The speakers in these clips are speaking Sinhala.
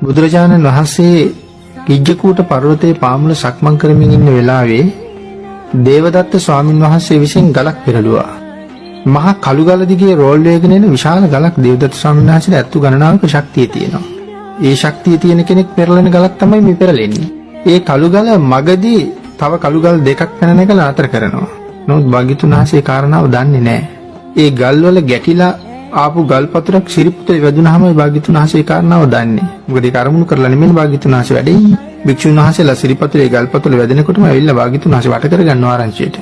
බුදුරජාණන් වහන්සේ කිජ්ජකූට පර්වතයේ පාමුල සක්මන් කරමින් ඉන්න වෙලාවේ දේවදත්ත ස්වාමින් වහන්සේ විසින් ගලක් පෙරළුවා. මහා කළු ගල දිගේ රෝල් වේගෙන එන විශාල ගලක් දේවදත්ත ස්වාමීන් වහන්සේට ඇත්තු ගණනාවක ශක්තිය තියෙනවා. ඒ ශක්තිය තියෙන කෙනෙක් පෙරලෙන ගලක් තමයි මේ පෙරලෙන්නේ. ඒ කළු ගල මගදී තව කළු ගල් දෙකක් පැන නැගලා අතර කරනවා. නමුත් භාග්‍යතුන් වහන්සේ කාරණාව දන්නේ නැහැ. ඒ ගල් වල ගැටිලා ආපු ගල් පතුරක් සිරිප්පුතේ වැදුනහම භාග්‍යතුන් වහන්සේ කාරණාව දන්නේ. මොකද ඒක අරමුණු කරලා නෙමෙයි භාග්‍යතුන් වහන්සේ වැඩේ. භික්ෂුන් වහන්සේලා සිරිප්පුතේ ගල් පතුල වැදෙනකොටම ඇවිල්ලා භාග්‍යතුන් වහන්සේ වට කරගන්නවා ආරංචියට.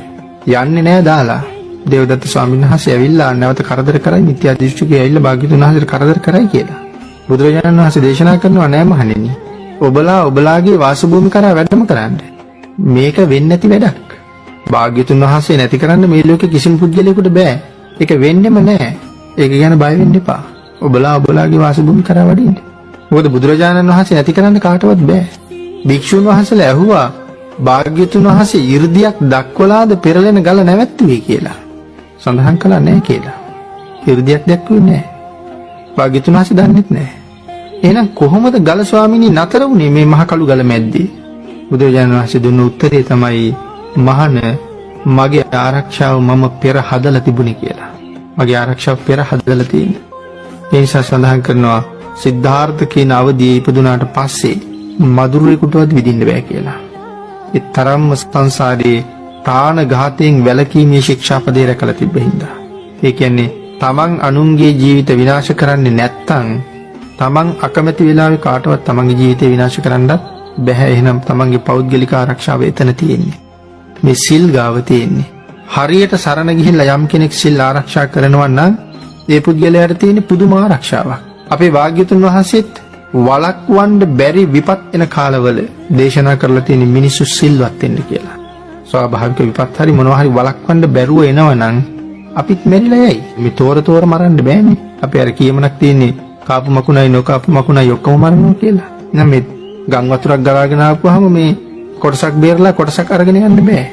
යන්නේ නැහැ දාලා. දේවදත්ත ස්වාමීන් වහන්සේ ඇවිල්ලා නැවත කරදර කරයි මිත්‍යා දෘෂ්ටිකේ ඇවිල්ලා භාග්‍යතුන් වහන්සේට කරදර කරයි කියලා. බුදුරජාණන් වහන්සේ දේශනා කරනවා නෑ මහණෙනි. ඔබලාගේ වාසභූමි කරා වැඩම කරන්න. මේක වෙන්නේ නැති වැඩක්. භාග්‍යතුන් වහන්සේ නැති කරන්න මේ ලෝකේ කිසිම පුද්ගලයෙකුට බෑ. ඒක වෙන්නෙම නෑ. ඒක ගැන බය වෙන්න එපා. ඔබලාගේ වාසභූමි කරා වඩින්න. මොකද බුදුරජාණන් වහන්සේ නැති කරන්න කාටවත් බෑ. භික්ෂුන් වහන්සේලා ඇහුවා භාග්‍යතුන් වහන්සේ 이르දියක් දක්වලාද පෙරලෙන ගල නැවැත්තුවේ කියලා. සඳහන් කළා නෑ කියලා. 이르දියක් දැක්ුවේ නෑ. භාග්‍යතුන් වහන්සේ දන්නෙත් නෑ. එහෙනම් කොහොමද ගල ස්වාමීනි නතර වුනේ මේ මහ කළු ගල මැද්දේ? බුදුරජාණන් වහන්සේ දුන්න උත්තරේ තමයි මහණ මගේ ආරක්ෂාව මම පෙර හදලා තිබුණේ කියලා. මගේ ආරක්ෂාව පෙර හදලා තියෙනවා. ඒ නිසා සඳහන් කරනවා සිද්ධාර්ථ කියන අවදියේ ඉපදුනාට පස්සේ මදුරුවෙකුටවත් විඳින්න බෑ කියලා. ඒ තරම්ම සංසාරේ ප්‍රාණඝාතයෙන් වැළකීමේ ශික්ෂාපදේ රැකලා තිබ්බ හින්දා. ඒ කියන්නේ තමන් අනුන්ගේ ජීවිත විනාශ කරන්නේ නැත්තම් තමන් අකමැති වෙලාවේ කාටවත් තමන්ගේ ජීවිතය විනාශ කරන්නත් බැහැ. එහෙනම් තමන්ගේ පෞද්ගලික ආරක්ෂාව එතන තියෙන්නේ. මේ සිල් ගාව තියෙන්නේ. හරියට සරණ ගිහිල්ලා යම් කෙනෙක් සිල් ආරක්ෂා කරනවා නම් ඒ පුද්ගලයාට තියෙන පුදුම ආරක්ෂාවක්. අපේ භාග්‍යතුන් වහන්සේත් වළක්වන්න බැරි විපත් එන කාලවල දේශනා කරලා තියෙන මිනිස්සු සිල්වත් වෙන්න කියලා. ස්වාභාවික විපත් හරි මොනවා හරි වළක්වන්න බැරුව එනවනම් අපිත් මෙරිලා යයි. මේ තෝර මරන්න බෑනේ. අපි අර කියමනක් තියෙන්නේ කාපු මකුණයි නොකාපු මකුණයි ඔක්කොම මරනවා කියලා. නම් මේ ගම් වතුරක් ගලාගෙන ආපුවාම මේ කොටසක් බේරලා කොටසක් අරගෙන යන්න බෑ.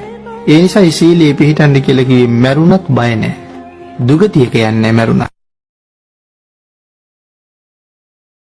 ඒ නිසා සීලයේ පිහිටන්න කියලා කිව්වේ මරුණත් බය නැහැ. දුගතියක යන්නේ මරුණා.